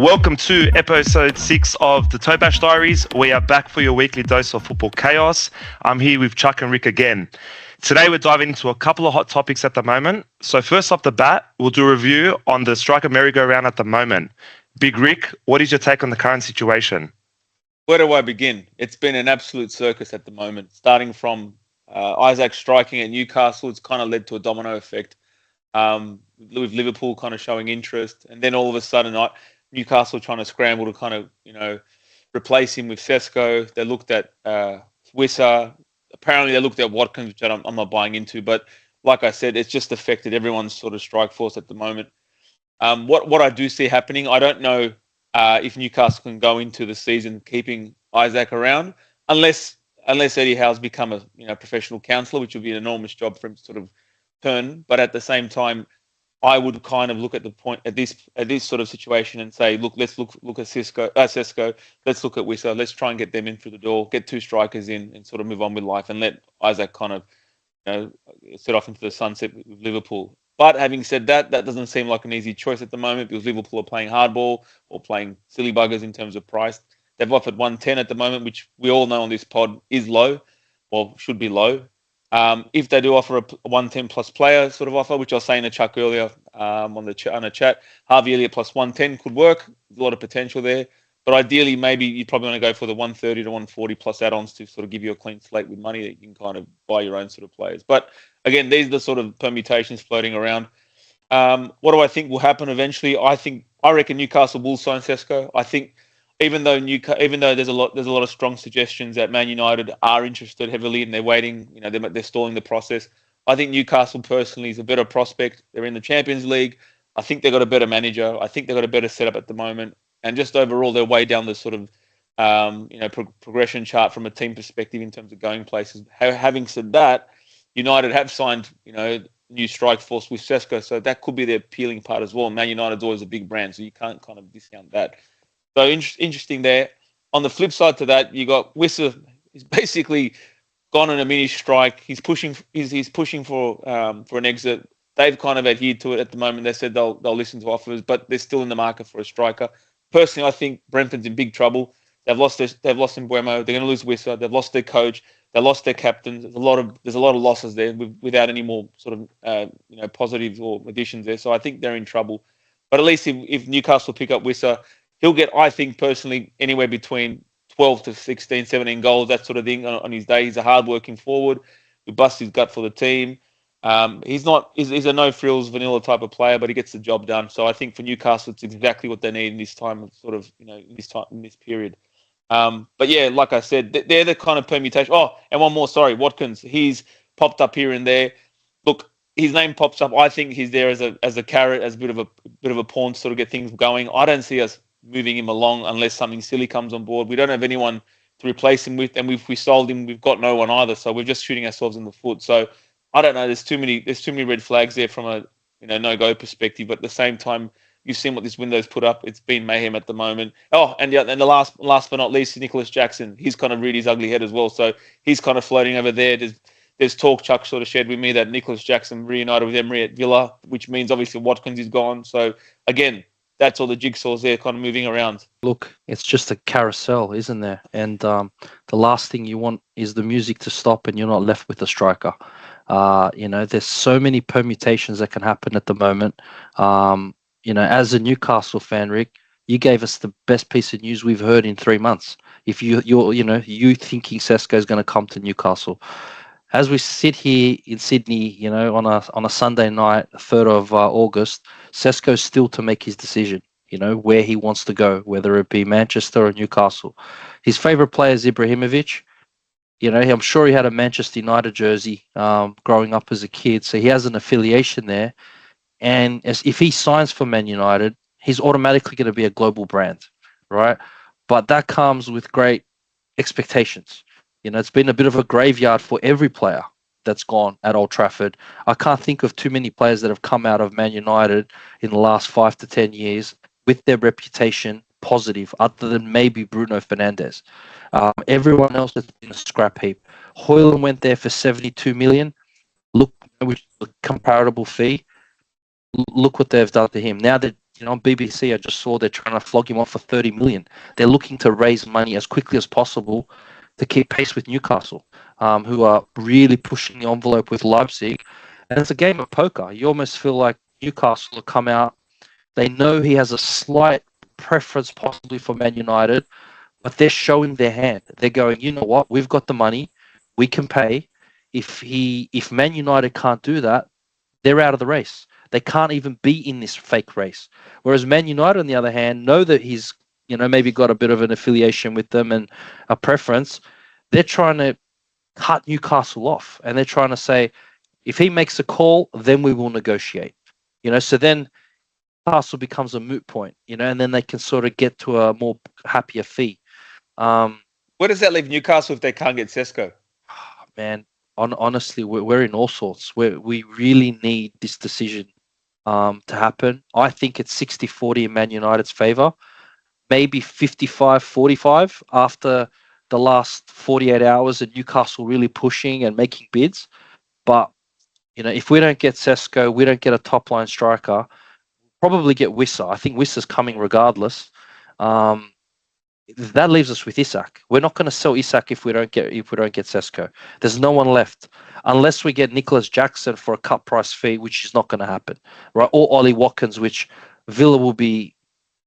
Welcome to episode 6 of the Toe Bash Diaries. We are back for your weekly dose of football chaos. I'm here with Chuck and Rick again. Today we're diving into a couple of hot topics at the moment. So first off the bat, we'll do a review on the striker merry-go-round at the moment. Big Rick, what is your take on the current situation? Where do I begin? It's been an absolute circus at the moment. Starting from Isak striking at Newcastle, it's kind of led to a domino effect. With Liverpool kind of showing interest, and then all of a sudden Newcastle trying to scramble to kind of, replace him with Šeško. They looked at Wissa. Apparently they looked at Watkins, which I'm not buying into. But like I said, it's just affected everyone's sort of strike force at the moment. What I do see happening, I don't know if Newcastle can go into the season keeping Isak around, unless Eddie Howe's become a professional counsellor, which would be an enormous job for him to sort of turn. But at the same time, I would kind of look at the point at this sort of situation and say, look, let's look at Šeško, let's look at Wissa, let's try and get them in through the door, get two strikers in, and sort of move on with life, and let Isak kind of set off into the sunset with Liverpool. But having said that, that doesn't seem like an easy choice at the moment because Liverpool are playing hardball or playing silly buggers in terms of price. They've offered 110 at the moment, which we all know on this pod is low, or should be low. If they do offer a 110 plus player sort of offer, which I was saying to Chuck earlier on a chat, Harvey Elliott plus 110 could work. There's a lot of potential there. But ideally, maybe you probably want to go for the 130 to 140 plus add-ons to sort of give you a clean slate with money that you can kind of buy your own sort of players. But again, these are the sort of permutations floating around. What do I think will happen eventually? I reckon Newcastle will sign Šeško. I think even though there's a lot of strong suggestions that Man United are interested heavily and they're waiting, they're stalling the process. I think Newcastle personally is a better prospect. They're in the Champions League. I think they've got a better manager. I think they've got a better setup at the moment. And just overall, they're way down the sort of, progression chart from a team perspective in terms of going places. Having said that, United have signed, new strike force with Šeško, so that could be the appealing part as well. Man United's always a big brand, so you can't kind of discount that. So interesting there. On the flip side to that, you got Wissa. He's basically gone on a mini strike. He's pushing for an exit. They've kind of adhered to it at the moment. They said they'll listen to offers, but they're still in the market for a striker. Personally, I think Brentford's in big trouble. They've lost Mbeumo. They're going to lose Wissa. They've lost their coach. They lost their captain. There's a lot of losses there without any more sort of positives or additions there. So I think they're in trouble. But at least if Newcastle pick up Wissa, he'll get, I think personally, anywhere between 12 to 16, 17 goals, that sort of thing on his day. He's a hard-working forward. He busts his gut for the team. He's a no-frills vanilla type of player, but he gets the job done. So I think for Newcastle, it's exactly what they need in this time of sort of, in this period. But yeah, like I said, they're the kind of permutation. Oh, and one more, sorry, Watkins. He's popped up here and there. Look, his name pops up. I think he's there as a carrot, as a bit of a pawn to sort of get things going. I don't see us moving him along unless something silly comes on board. We don't have anyone to replace him with, and if we sold him, we've got no one either. So we're just shooting ourselves in the foot. So I don't know. There's too many red flags there from a no-go perspective. But at the same time, you've seen what this window's put up. It's been mayhem at the moment. Oh, and the last but not least, Nicolas Jackson. He's kind of reared his ugly head as well. So he's kind of floating over there. There's talk Chuck sort of shared with me that Nicolas Jackson reunited with Emery at Villa, which means obviously Watkins is gone. So again, that's all the jigsaws there kind of moving around. Look, it's just a carousel, isn't there? And the last thing you want is the music to stop and you're not left with a striker. There's so many permutations that can happen at the moment. As a Newcastle fan, Rick, you gave us the best piece of news we've heard in 3 months. If you thinking Šeško is going to come to Newcastle. As we sit here in Sydney, on a Sunday night, 3rd of August, Šeško's still to make his decision, where he wants to go, whether it be Manchester or Newcastle. His favourite player is Ibrahimovic. I'm sure he had a Manchester United jersey growing up as a kid, so he has an affiliation there. And if he signs for Man United, he's automatically going to be a global brand, right? But that comes with great expectations. It's been a bit of a graveyard for every player that's gone at Old Trafford. I can't think of too many players that have come out of Man United in the last 5 to 10 years with their reputation positive, other than maybe Bruno Fernandes. Everyone else has been a scrap heap. Højlund went there for 72 million. Look, which is a comparable fee. Look what they've done to him. Now that on BBC, I just saw they're trying to flog him off for 30 million. They're looking to raise money as quickly as possible to keep pace with Newcastle, who are really pushing the envelope with Leipzig. And it's a game of poker. You almost feel like Newcastle will come out. They know he has a slight preference possibly for Man United, but they're showing their hand. They're going, you know what? We've got the money. We can pay. If Man United can't do that, they're out of the race. They can't even be in this fake race. Whereas Man United, on the other hand, know that he's, maybe got a bit of an affiliation with them and a preference. They're trying to cut Newcastle off, and they're trying to say, if he makes a call, then we will negotiate. So then Newcastle becomes a moot point, and then they can sort of get to a more happier fee. Where does that leave Newcastle if they can't get Šeško? Man, honestly, we're in all sorts. We really need this decision to happen. I think it's 60-40 in Man United's favour. Maybe 55-45 after the last 48 hours and Newcastle really pushing and making bids. But, if we don't get Šeško, we don't get a top-line striker, probably get Wissa. I think Wissa's coming regardless. That leaves us with Isak. We're not going to sell Isak if we don't get Šeško. There's no one left unless we get Nicolas Jackson for a cut price fee, which is not going to happen, right? Or Ollie Watkins, which Villa will be.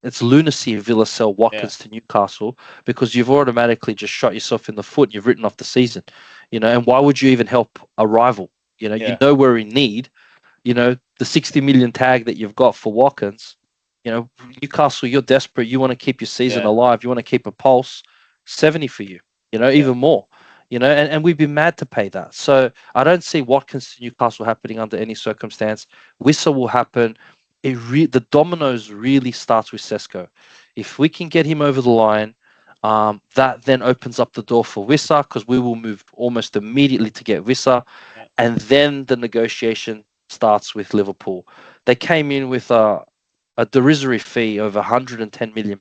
It's lunacy if Villa sell Watkins to Newcastle, because you've automatically just shot yourself in the foot. And you've written off the season, And why would you even help a rival? You know we're in need. The 60 million tag that you've got for Watkins. Newcastle, you're desperate. You want to keep your season alive. You want to keep a pulse. 70 for you. Even more. And we'd be mad to pay that. So I don't see Watkins to Newcastle happening under any circumstance. Wissa will happen. The dominoes really starts with Šeško. If we can get him over the line, that then opens up the door for Wissa, because we will move almost immediately to get Wissa, and then the negotiation starts with Liverpool. They came in with a derisory fee of £110 million.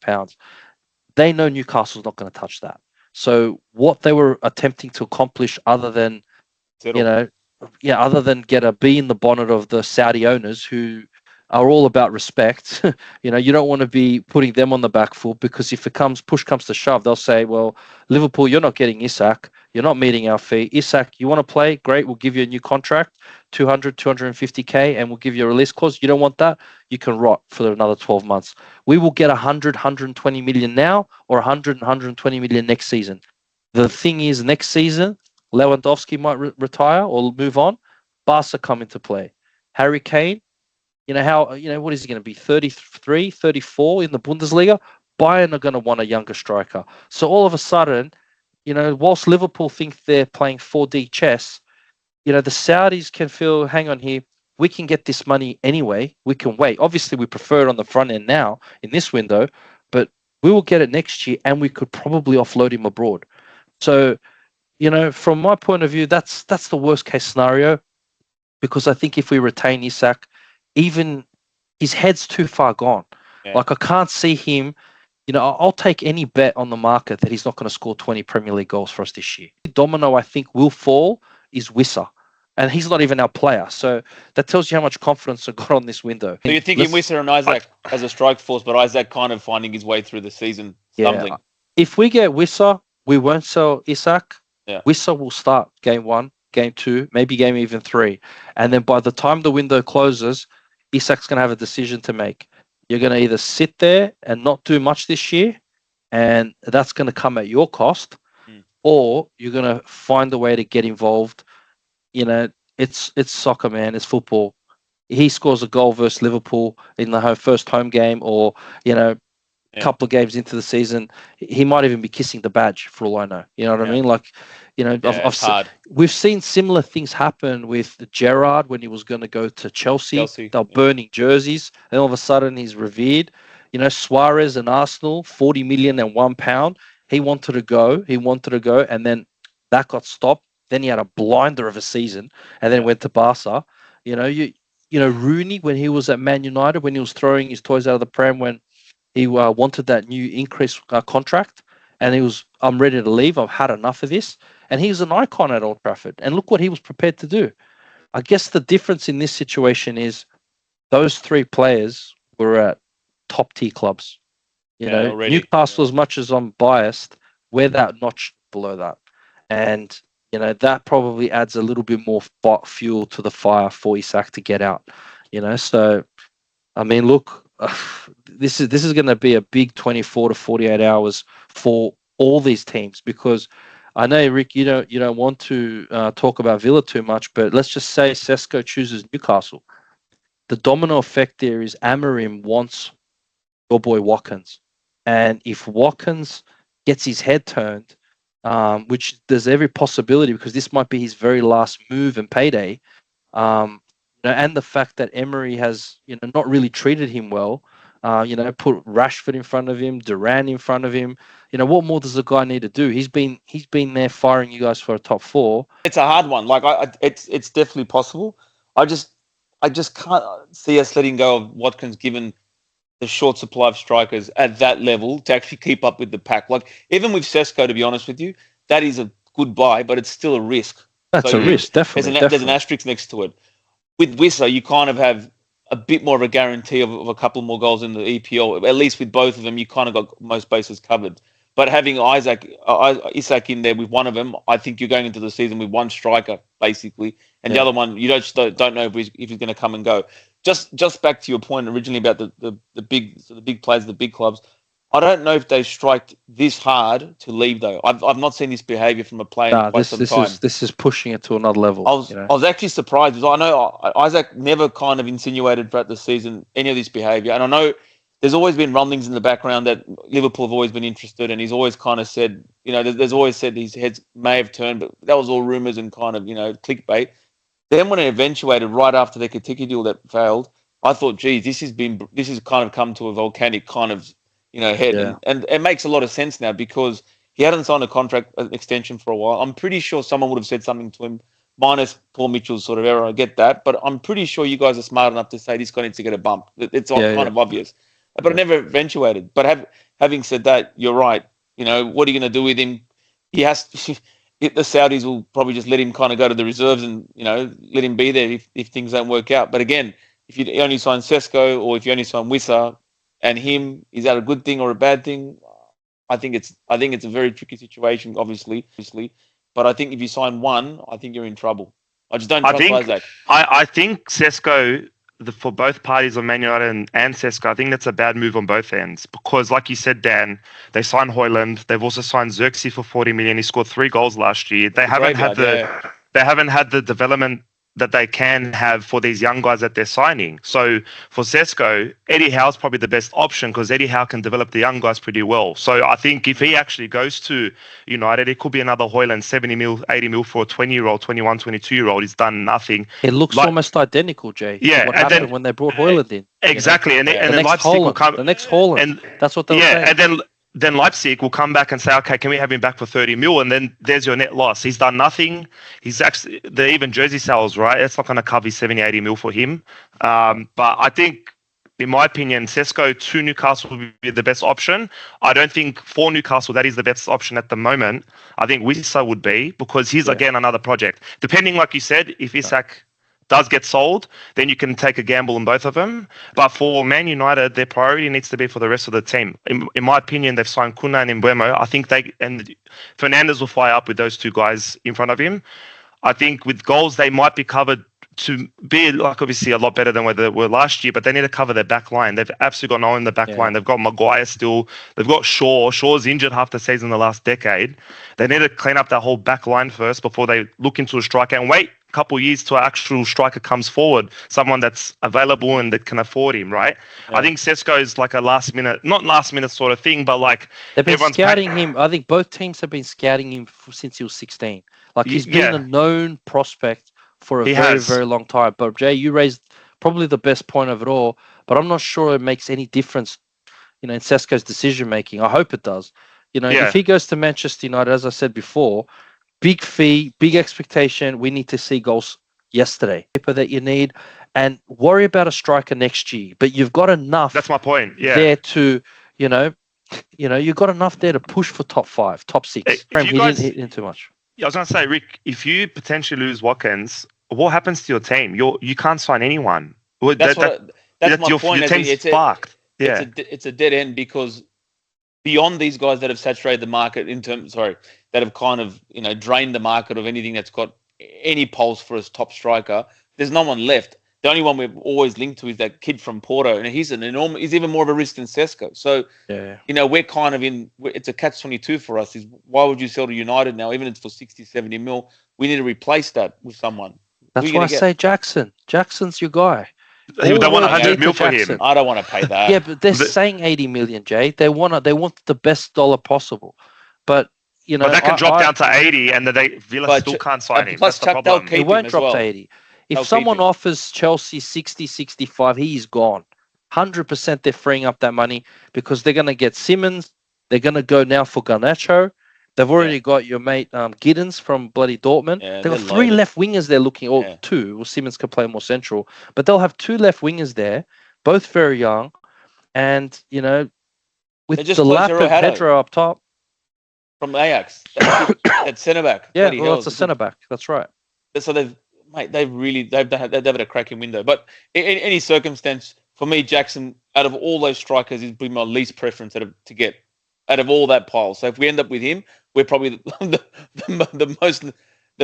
They know Newcastle's not going to touch that. So what they were attempting to accomplish, other than other than get a bee in the bonnet of the Saudi owners who are all about respect. You don't want to be putting them on the back foot, because if push comes to shove, they'll say, well, Liverpool, you're not getting Isak. You're not meeting our fee. Isak, you want to play? Great. We'll give you a new contract, 250K, and we'll give you a release clause. You don't want that? You can rot for another 12 months. We will get 120 million now, or 120 million next season. The thing is, next season, Lewandowski might retire or move on. Barca come into play. Harry Kane, what is he going to be, 33, 34 in the Bundesliga? Bayern are going to want a younger striker. So all of a sudden, whilst Liverpool think they're playing 4D chess, the Saudis can feel, hang on here, we can get this money anyway. We can wait. Obviously, we prefer it on the front end now in this window, but we will get it next year, and we could probably offload him abroad. So, from my point of view, that's the worst case scenario, because I think if we retain Isak, even his head's too far gone. Yeah. Like, I can't see him. I'll take any bet on the market that he's not going to score 20 Premier League goals for us this year. The domino I think will fall is Wissa, and he's not even our player. So that tells you how much confidence I got on this window. So you're thinking Wissa and Isak as a strike force, but Isak kind of finding his way through the season, stumbling. Yeah. If we get Wissa, we won't sell Isak. Yeah. Wissa will start game 1, game 2, maybe game even 3. And then by the time the window closes, Isak's going to have a decision to make. You're going to either sit there and not do much this year, and that's going to come at your cost, or you're going to find a way to get involved. It's soccer, man. It's football. He scores a goal versus Liverpool in the first home game, or, a couple of games into the season, he might even be kissing the badge for all I know. You know what I mean? Like, we've seen similar things happen with Gerrard when he was going to go to Chelsea. They're burning jerseys, and all of a sudden he's revered. Suarez and Arsenal, 40 million and £1. He wanted to go, and then that got stopped. Then he had a blinder of a season, and then went to Barca. Rooney, when he was at Man United, when he was throwing his toys out of the pram, when he wanted that new increased contract, and he was, I'm ready to leave. I've had enough of this. And he's an icon at Old Trafford. And look what he was prepared to do. I guess the difference in this situation is those 3 players were at top tier clubs. Already. Newcastle, as much as I'm biased, we're that notch below that. And, that probably adds a little bit more fuel to the fire for Isak to get out. So, I mean, look, this is going to be a big 24 to 48 hours for all these teams, because I know, Rick, you don't want to talk about Villa too much, but let's just say Šeško chooses Newcastle. The domino effect there is Amorim wants your boy Watkins. And if Watkins gets his head turned, which there's every possibility, because this might be his very last move and payday, and the fact that Emery has, not really treated him well, put Rashford in front of him, Duran in front of him. What more does the guy need to do? He's been there firing you guys for a top four. It's a hard one. Like it's definitely possible. I just can't see us letting go of Watkins, given the short supply of strikers at that level to actually keep up with the pack. Like, even with Šeško, to be honest with you, that is a good buy, but it's still a risk. That's a risk, definitely. There's an asterisk next to it. With Wissa, you kind of have a bit more of a guarantee of a couple more goals in the EPL. At least with both of them, you kind of got most bases covered. But having Isak in there with one of them, I think you're going into the season with one striker, basically. And the other one, you don't know if he's going to come and go. Just back to your point originally about the big players, the big clubs. I don't know if they strike this hard to leave, though. I've not seen this behaviour from a player in quite some time. This is pushing it to another level. I was actually surprised, because I know Isak never kind of insinuated throughout the season any of this behaviour. And I know there's always been rumblings in the background that Liverpool have always been interested, and he's always kind of said, there's always said his heads may have turned, but that was all rumours and kind of, clickbait. Then when it eventuated right after the Katiki deal that failed, I thought, geez, this has kind of come to a volcanic kind of, head. Yeah. And it makes a lot of sense now, because he hadn't signed an extension for a while. I'm pretty sure someone would have said something to him, minus Paul Mitchell's sort of error. I get that. But I'm pretty sure you guys are smart enough to say this guy needs to get a bump. It's kind of obvious. But it never eventuated. But having said that, you're right. What are you going to do with him? He has to... The Saudis will probably just let him kind of go to the reserves and, let him be there if things don't work out. But again, if you only sign Šeško, or if you only sign Wissa and him, is that a good thing or a bad thing? I think it's a very tricky situation, obviously. But I think if you sign one, I think you're in trouble. I just don't trust Isak. I think Šeško, for both parties of Man United and Šeško, I think that's a bad move on both ends, because, like you said, Dan, they signed Højlund. They've also signed Xerxes for 40 million. He scored 3 goals last year. They haven't had the development that they can have for these young guys that they're signing. So for Šeško, Eddie Howe's probably the best option, because Eddie Howe can develop the young guys pretty well. So I think if he actually goes to United, it could be another Højlund, 70 mil, 80 mil for a 20-year-old, 21, 22-year-old. He's done nothing. It looks almost identical, Jay. Yeah. What happened when they brought Højlund in. Exactly. And then Leipzig will come. The next Højlund. And that's what they were saying. And then Leipzig will come back and say, okay, can we have him back for 30 mil? And then there's your net loss. He's done nothing. He's actually, even jersey sales, right? It's not going to cover 70, 80 mil for him. But I think, in my opinion, Šeško to Newcastle would be the best option. I don't think for Newcastle that is the best option at the moment. I think Wissa would be, because he's, again, another project. Depending, like you said, if Isak does get sold, then you can take a gamble on both of them. But for Man United, their priority needs to be for the rest of the team. In my opinion, they've signed Kuna and Mbeumo. I think Fernandes will fire up with those two guys in front of him. I think with goals, they might be covered to be, like, obviously a lot better than where they were last year, but they need to cover their back line. They've absolutely got no one in the back line. They've got Maguire still. They've got Shaw. Shaw's injured half the season the last decade. They need to clean up that whole back line first before they look into a striker and wait couple of years to an actual striker comes forward, someone that's available and that can afford him, right? Yeah. I think Šeško is like a not last minute sort of thing, but like they've been scouting him. I think both teams have been scouting him since he was 16. Like he's been a known prospect for a very long time. But Jay, you raised probably the best point of it all, but I'm not sure it makes any difference, in Šeško's decision making. I hope it does. If he goes to Manchester United, as I said before, big fee, big expectation. We need to see goals yesterday. That you need, and worry about a striker next year. But you've got enough. That's my point. Yeah. There to, you've got enough there to push for top 5, top 6. He didn't hit in too much. I was going to say, Rick, if you potentially lose Watkins, what happens to your team? You can't sign anyone. That's my point. Your team's sparked. Yeah. it's a dead end because beyond these guys that have saturated the market that have kind of drained the market of anything that's got any pulse for a top striker. There's no one left. The only one we've always linked to is that kid from Porto, and he's even more of a risk than Šeško. So, we're kind of it's a catch-22 for us. Is why would you sell to United now, even if it's for 60, 70 mil? We need to replace that with someone. That's why I say Jackson. Jackson's your guy. They want 100 mil for him. I don't want to pay that. Yeah, but they're saying 80 million, Jay. They want the best dollar possible. But but that can drop down to 80, and Villa still can't sign him. That's the problem. It won't drop to 80. If someone offers Chelsea 60, 65, he's gone. 100% they're freeing up that money because they're going to get Simmons. They're going to go now for Garnacho. They've already got your mate Giddens from bloody Dortmund. Yeah, they've got 3 left wingers they're looking, or 2. Well, Simmons can play more central. But they'll have 2 left wingers there, both very young. And, with the lap of Pedro up top. From Ajax. That centre-back. Yeah, it's a centre-back. That's right. So they've had a cracking window. But in any circumstance, for me, Jackson, out of all those strikers, is probably my least preference to get out of all that pile. So if we end up with him, we're probably the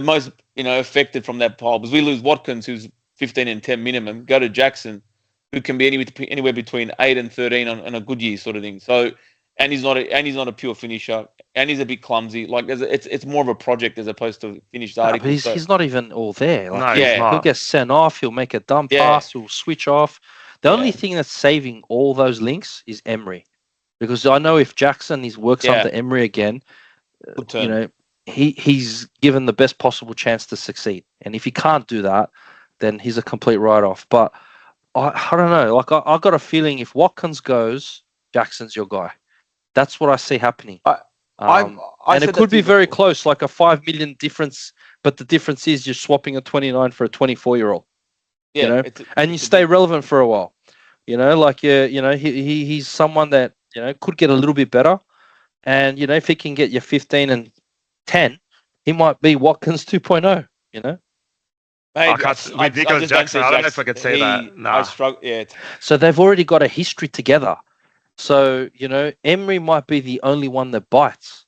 most affected from that pile, because we lose Watkins, who's 15 and 10 minimum, go to Jackson, who can be anywhere between 8 and 13 on a good year sort of thing. So and he's not a pure finisher, and he's a bit clumsy. Like it's more of a project as opposed to a finished article. But he's not even all there. Like, no, he'll get sent off. He'll make a dumb pass. He'll switch off. The only thing that's saving all those links is Emery, because I know if Jackson works under Emery again, he's given the best possible chance to succeed. And if he can't do that, then he's a complete write-off. But I don't know. Like I got a feeling if Watkins goes, Jackson's your guy. That's what I see happening. And it could be very close, like a 5 million difference. But the difference is you're swapping a 29 for a 24-year-old. Yeah, and you stay relevant for a while. He's someone that could get a little bit better. And if he can get you 15 and 10, he might be Watkins 2.0. With Nicolas Jackson, I don't know if I could say that. No. I struggle. Yeah. So they've already got a history together. So, Emery might be the only one that bites.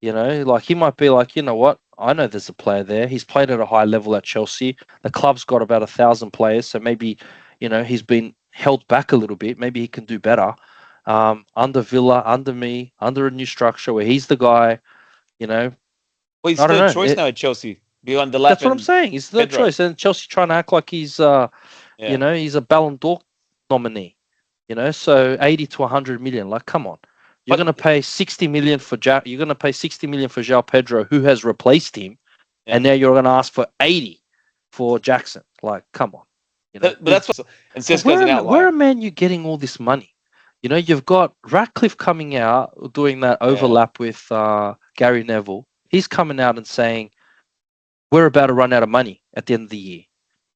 Like he might be like, what? I know there's a player there. He's played at a high level at Chelsea. The club's got about 1,000 players. So maybe, he's been held back a little bit. Maybe he can do better. Under Villa, under me, under a new structure where he's the guy, Well, he's third choice now at Chelsea. Beyond the lap. That's what I'm saying. He's the third choice. And Chelsea trying to act like he's, he's a Ballon d'Or nominee. So 80 to 100 million. Like, come on. You're going to pay 60 million for You're going to pay 60 million for João Pedro, who has replaced him, and now you're going to ask for 80 for Jackson. Like, come on. But that's what. And Šeško's an outlier. Where are Man you getting all this money? You've got Ratcliffe coming out doing that overlap with Gary Neville. He's coming out and saying we're about to run out of money at the end of the year.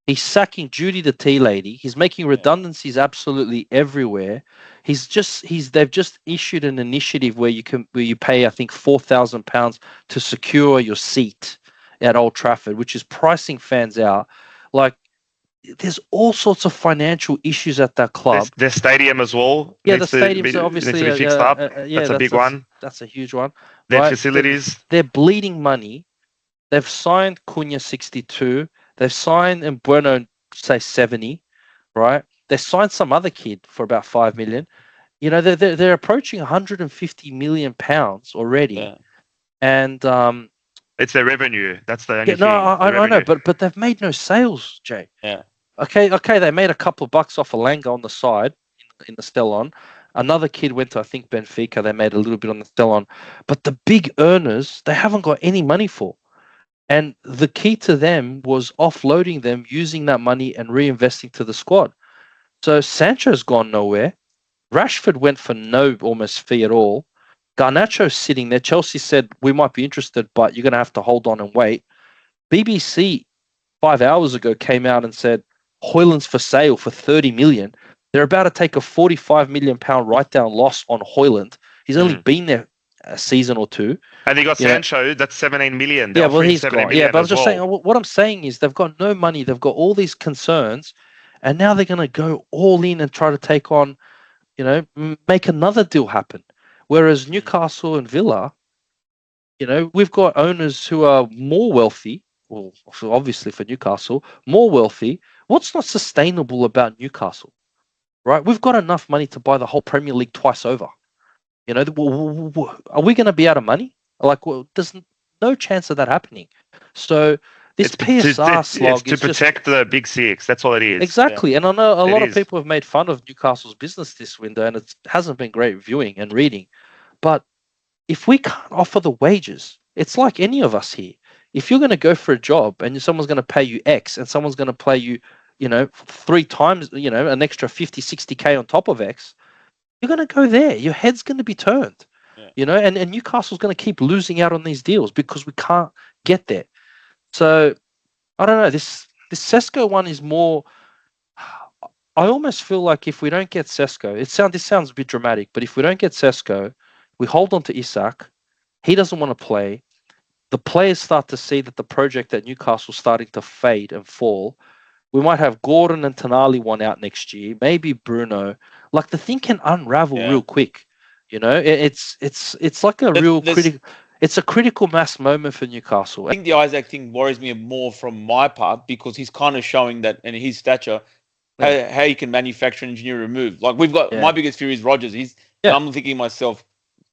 He's sacking Judy the tea lady. He's making redundancies absolutely everywhere. They've just issued an initiative where you pay, I think, £4,000 to secure your seat at Old Trafford, which is pricing fans out. Like, there's all sorts of financial issues at that club. The stadium as well. Yeah, the stadium's obviously needs to be fixed up. That's a big one. That's a huge one. Their facilities. They're bleeding money. They've signed Cunha 62. They've signed Bueno, say 70, right? They signed some other kid for about 5 million. They're approaching 150 million pounds already, and it's their revenue. That's the only thing. No, I know, but they've made no sales, Jay. Yeah. Okay. They made a couple of bucks off Alanga on the side in the Stellon. Another kid went to, I think, Benfica. They made a little bit on the Stellon, but the big earners they haven't got any money for. And the key to them was offloading them, using that money and reinvesting to the squad. So Sancho's gone nowhere. Rashford went for no almost fee at all. Garnacho's sitting there. Chelsea said, we might be interested, but you're going to have to hold on and wait. BBC 5 hours ago came out and said, Højlund's for sale for 30 million. They're about to take a 45 million pound write-down loss on Højlund. He's only been there a season or two. And they got Sancho, that's 17 million. Yeah, well, he's gone. Yeah, but I'm just saying, what I'm saying is they've got no money. They've got all these concerns, and now they're going to go all in and try to take on make another deal happen. Whereas Newcastle and Villa, we've got owners who are more wealthy. Well, obviously for Newcastle, more wealthy. What's not sustainable about Newcastle, right? We've got enough money to buy the whole Premier League twice over. Are we going to be out of money? There's no chance of that happening. So this PSR slog is to protect the Big Six. That's all it is. Exactly. Yeah. And I know a lot of people have made fun of Newcastle's business this window, and it hasn't been great viewing and reading. But if we can't offer the wages, it's like any of us here. If you're going to go for a job and someone's going to pay you X and someone's going to pay you, 3 times, an extra 50, 60K on top of X, you're going to go there. Your head's going to be turned, and Newcastle's going to keep losing out on these deals because we can't get there. So I don't know. This Šeško one is more. I almost feel like if we don't get Šeško, this sounds a bit dramatic, but if we don't get Šeško, we hold on to Isak. He doesn't want to play. The players start to see that the project at Newcastle's starting to fade and fall. We might have Gordon and Tonali one out next year, maybe Bruno. Like the thing can unravel real quick. It's like a real critical. It's a critical mass moment for Newcastle. I think the Isak thing worries me more from my part because he's kind of showing that in his stature how he can manufacture and engineer a move. Like we've got my biggest fear is Rodgers. I'm thinking to myself,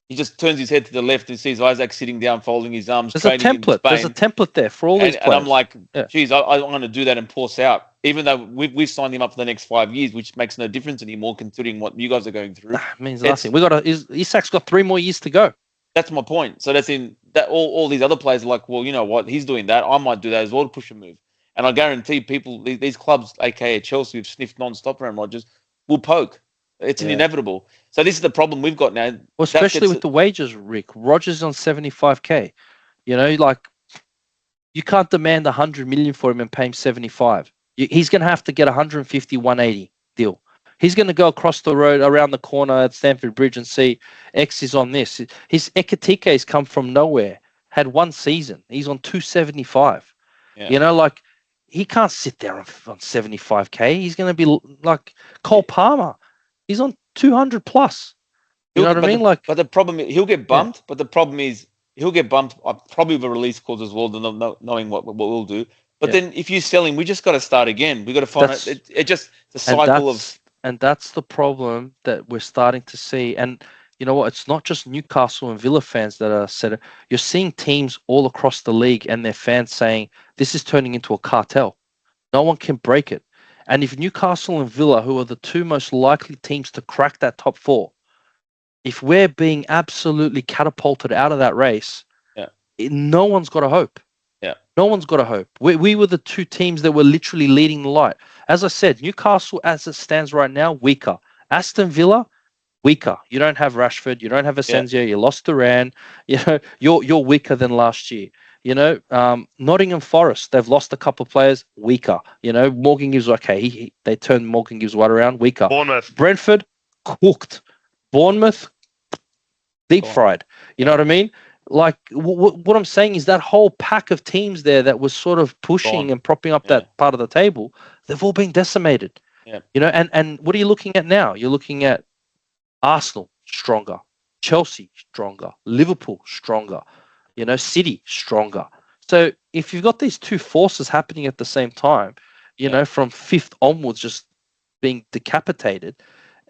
he just turns his head to the left and sees Isak sitting down, folding his arms. There's a template. There's a template there for all these players. And I'm like, geez, I want to do that and pause out. Even though we've signed him up for the next 5 years, which makes no difference anymore considering what you guys are going through. Means nothing. Isak's got 3 more years to go. That's my point. So that's in that all these other players are like, well, you know what? He's doing that. I might do that as well to push a move. And I guarantee people, these clubs, aka Chelsea, who've sniffed non-stop around Rodgers, will poke. It's inevitable. So this is the problem we've got now. Well, especially with the wages, Rick. Rodgers on 75K. You can't demand 100 million for him and pay him 75. He's going to have to get 150, 180 deal. He's going to go across the road, around the corner at Stamford Bridge and see X is on this. His Ekatike's come from nowhere, had 1 season. He's on 275. Yeah. He can't sit there on 75K. He's going to be like Cole Palmer. He's on 200 plus. You know what I mean? But the problem is he'll get bumped. But the problem is he'll get bumped. Probably with a release clause as well, knowing what we'll do. But then if you sell him, we just got to start again. We got to find the cycle of. And that's the problem that we're starting to see. And you know what? It's not just Newcastle and Villa fans that are said it. You're seeing teams all across the league and their fans saying this is turning into a cartel. No one can break it. And if Newcastle and Villa, who are the 2 most likely teams to crack that top 4, if we're being absolutely catapulted out of that race, no one's got a hope. No one's got a hope. We were the 2 teams that were literally leading the light. As I said, Newcastle, as it stands right now, weaker. Aston Villa, weaker. You don't have Rashford. You don't have Asensio. You lost Duran. You're weaker than last year. Nottingham Forest, they've lost a couple of players, weaker. Morgan Gibbs, okay, they turned Morgan Gibbs White around, weaker. Bournemouth. Brentford, cooked. Bournemouth, deep fried. You know what I mean? Like what I'm saying is that whole pack of teams there that was sort of pushing and propping up that part of the table, they've all been decimated. Yeah. And what are you looking at now? You're looking at Arsenal stronger, Chelsea stronger, Liverpool stronger, City stronger. So if you've got these 2 forces happening at the same time, from 5th onwards just being decapitated,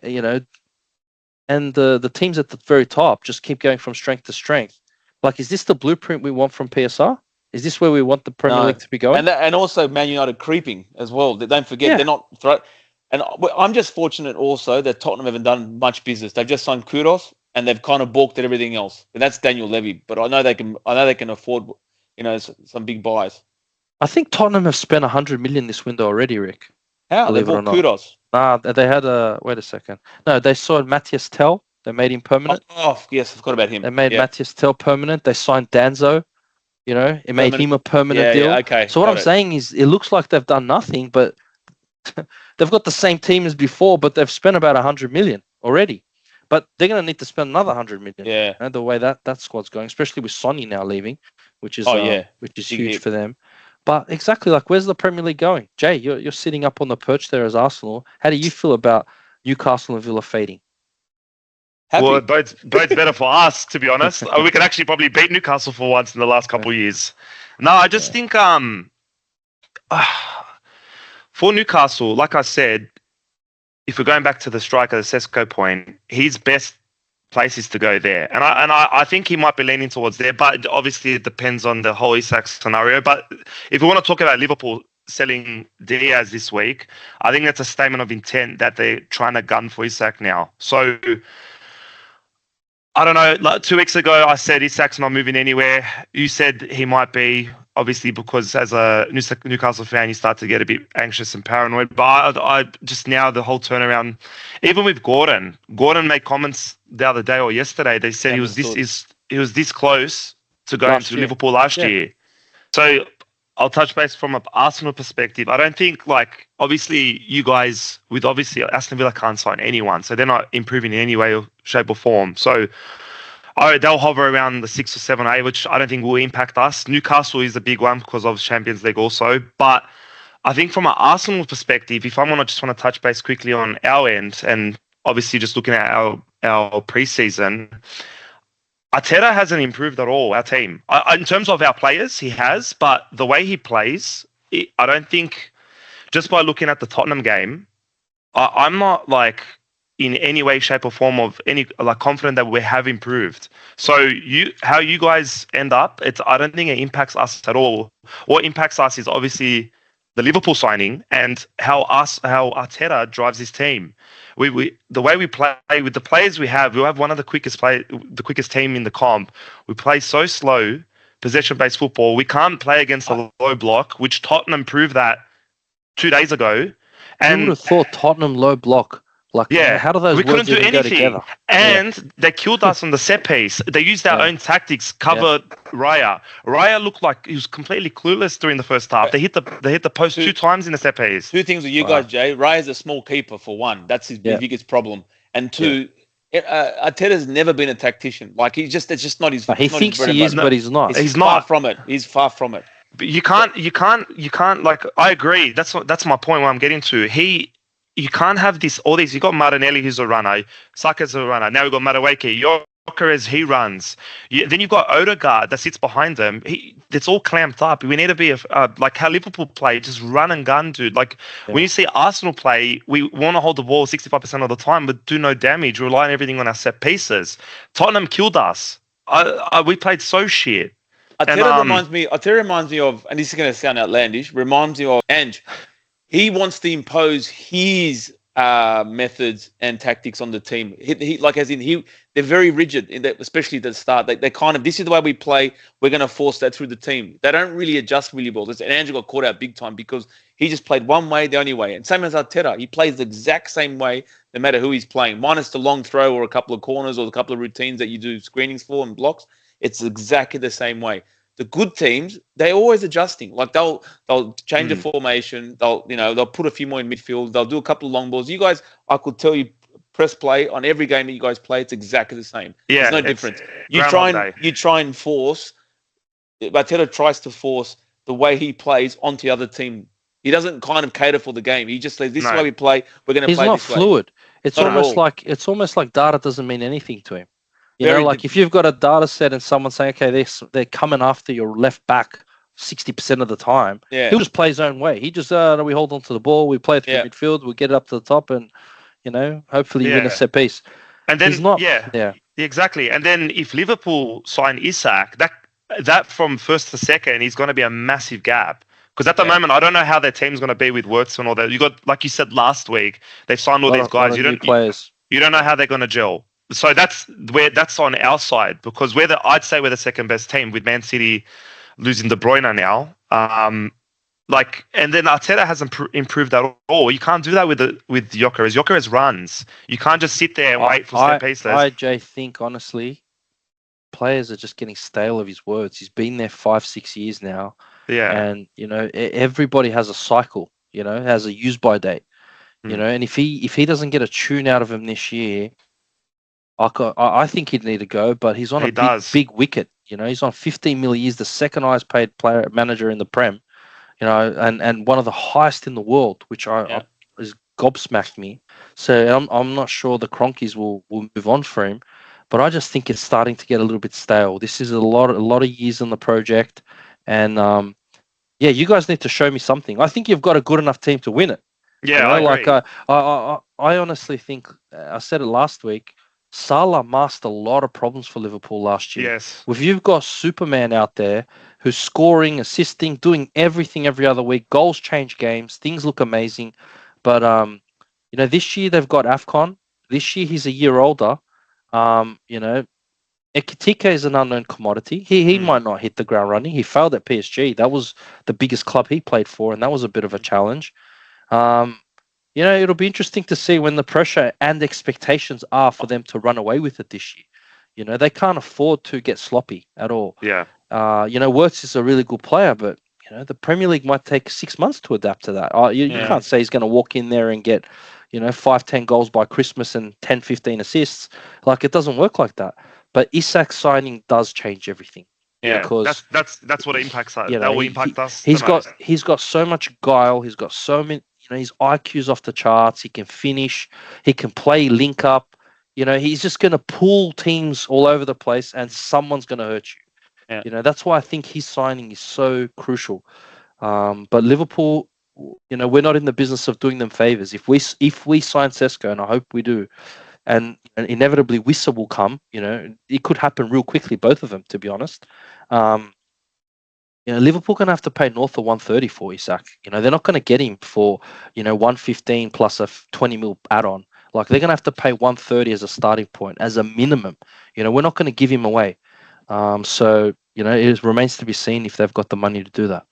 and the teams at the very top just keep going from strength to strength. Like, is this the blueprint we want from PSR? Is this where we want the Premier League to be going? And also Man United creeping as well. Don't forget, they're not... And I'm just fortunate also that Tottenham haven't done much business. They've just signed Kudos and they've kind of balked at everything else. But that's Daniel Levy. But I know they can afford, some big buys. I think Tottenham have spent 100 million this window already, Rick. How? They bought Kudos. Nah, they had wait a second. No, they signed Matthias Tell. They made him permanent. Oh, yes, I forgot about him. They made Matthias Tell permanent. They signed Danzo. It made him a permanent deal. Yeah, okay. So what I'm saying is it looks like they've done nothing, but they've got the same team as before, but they've spent about 100 million already. But they're going to need to spend another 100 million. Yeah. The way that squad's going, especially with Sonny now leaving, which is huge for them. But exactly, like, where's the Premier League going? Jay, you're sitting up on the perch there as Arsenal. How do you feel about Newcastle and Villa fading? Happy. Well, it bodes better for us, to be honest. We could actually probably beat Newcastle for once in the last couple of years. No, I just think for Newcastle, like I said, if we're going back to the striker, the Šeško point, his best place is to go there. And I think he might be leaning towards there, but obviously it depends on the whole Isak scenario. But if we want to talk about Liverpool selling Diaz this week, I think that's a statement of intent that they're trying to gun for Isak now. So I don't know. Like 2 weeks ago, I said Isak's not moving anywhere. You said he might be, obviously, because as a Newcastle fan, you start to get a bit anxious and paranoid. But I just now the whole turnaround, even with Gordon made comments the other day or yesterday. They said he was this close to going to Liverpool last year. So I'll touch base from an Arsenal perspective. I don't think, like, obviously you guys with obviously Aston Villa can't sign anyone, so they're not improving in any way or shape or form. So they'll hover around the 6 or 7, which I don't think will impact us. Newcastle is a big one because of Champions League also. But I think from an Arsenal perspective, if I just want to touch base quickly on our end, and obviously just looking at our preseason, Arteta hasn't improved at all, our team. In terms of our players, he has, but the way he plays, I don't think, just by looking at the Tottenham game, I'm not like in any way, shape or form of any like confident that we have improved. So how you guys end up, I don't think it impacts us at all. What impacts us is obviously the Liverpool signing and how Arteta drives his team. The way we play with the players we have one of the quickest team in the comp. We play so slow, possession-based football. We can't play against a low block, which Tottenham proved that 2 days ago. And you would have thought Tottenham low block. Like, how do those we couldn't words do even go anything, together? and they killed us on the set piece. They used their own tactics, covered Raya. Raya looked like he was completely clueless during the first half. They hit the post 2 times in the set piece. 2 things with you guys, Jay. Raya's a small keeper for one. That's his biggest problem. And 2, Arteta's never been a tactician. Like it's just not his. He thinks he is, but he's not. He's far from it. He's far from it. But you can't. Like, I agree. That's my point. Where I'm getting to. You can't have all these. You got Martinelli, who's a runner. Saka's a runner. Now we've got Madueke. Gyökeres, he runs. Then you've got Odegaard that sits behind them. It's all clamped up. We need to be like how Liverpool play, just run and gun, dude. Like when you see Arsenal play, we want to hold the ball 65% of the time, but do no damage. Rely on everything on our set pieces. Tottenham killed us. We played so shit. Arteta reminds me of, and this is going to sound outlandish, reminds me of Ange. He wants to impose his methods and tactics on the team. They're very rigid, especially at the start. They kind of, this is the way we play. We're going to force that through the team. They don't really adjust really well. And Andrew got caught out big time because he just played one way, the only way. And same as Arteta, he plays the exact same way no matter who he's playing, minus the long throw or a couple of corners or a couple of routines that you do screenings for and blocks. It's exactly the same way. The good teams, they're always adjusting. Like they'll change the formation. They'll put a few more in midfield. They'll do a couple of long balls. You guys, I could tell you, press play on every game that you guys play. It's exactly the same. Yeah, there's no difference. You try and force. Arteta tries to force the way he plays onto the other team. He doesn't kind of cater for the game. He just says, "This is the way we play. We're going to play this way." He's not fluid. It's almost like data doesn't mean anything to him. If you've got a data set and someone's saying, okay, they're coming after your left back 60% of the time, he'll just play his own way. He just, we hold on to the ball, we play through midfield, we get it up to the top, and, hopefully you win a set piece. And then, exactly. And then if Liverpool sign Isak, that from first to second is going to be a massive gap. Because at the moment, I don't know how their team's going to be with Wirtz and all that. You got, like you said last week, they've signed all these guys. You don't know how they're going to gel. So that's on our side because I'd say we're the second best team with Man City losing De Bruyne now. And then Arteta hasn't improved at all. You can't do that with Gyökeres. Gyökeres runs. You can't just sit there and wait for set pieces. I think honestly, players are just getting stale of his words. He's been there 5-6 years now. Yeah, and everybody has a cycle. Has a use by date. And if he doesn't get a tune out of him this year. I think he'd need to go, but he's on a big wicket. He's on 15 million. He's the second highest paid manager in the Prem, and one of the highest in the world, which is gobsmacked me. So I'm not sure the Cronkies will move on for him, but I just think it's starting to get a little bit stale. This is a lot of years on the project, and yeah, you guys need to show me something. I think you've got a good enough team to win it. Yeah, I agree. I honestly think, I said it last week, Salah masked a lot of problems for Liverpool last year. Yes. If you've got Superman out there who's scoring, assisting, doing everything every other week, goals change games, things look amazing. But this year they've got AFCON. This year he's a year older. Ekitike is an unknown commodity. He might not hit the ground running. He failed at PSG. That was the biggest club he played for, and that was a bit of a challenge. It'll be interesting to see when the pressure and expectations are for them to run away with it this year. They can't afford to get sloppy at all. Yeah. Wirtz is a really good player, but the Premier League might take 6 months to adapt to that. You can't say he's going to walk in there and get 5-10 goals by Christmas and 10-15 assists. Like, it doesn't work like that. But Isak's signing does change everything. Yeah, because that's what it impacts us. That will impact us. He's got so much guile. He's got so many. His IQ's off the charts. He can finish. He can play link up. He's just going to pull teams all over the place, and someone's going to hurt you. Yeah. That's why I think his signing is so crucial. But Liverpool, we're not in the business of doing them favors. If we sign Šeško, and I hope we do, and inevitably Wissa will come, it could happen real quickly, both of them, to be honest. Liverpool going to have to pay north of 130 for Isak. They're not going to get him for 115 plus a 20 mil add-on. Like, they're going to have to pay 130 as a starting point, as a minimum. We're not going to give him away. It remains to be seen if they've got the money to do that.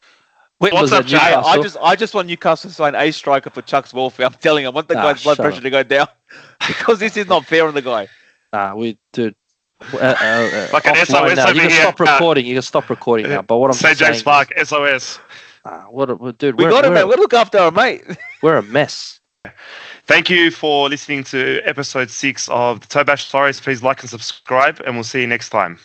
What's up, Jay? I just want Newcastle to sign a striker for Chuck's welfare. I'm telling you, I want the guy's blood pressure to go down because this is not fair on the guy. Dude. Like an SOS now. over You can here. stop recording. You can stop recording now. But what I'm saying, James Park, SOS. Dude, we got him, man. We'll look after our mate. We're a mess. Thank you for listening to episode 6 of the Toe Bash Stories. Please like and subscribe, and we'll see you next time.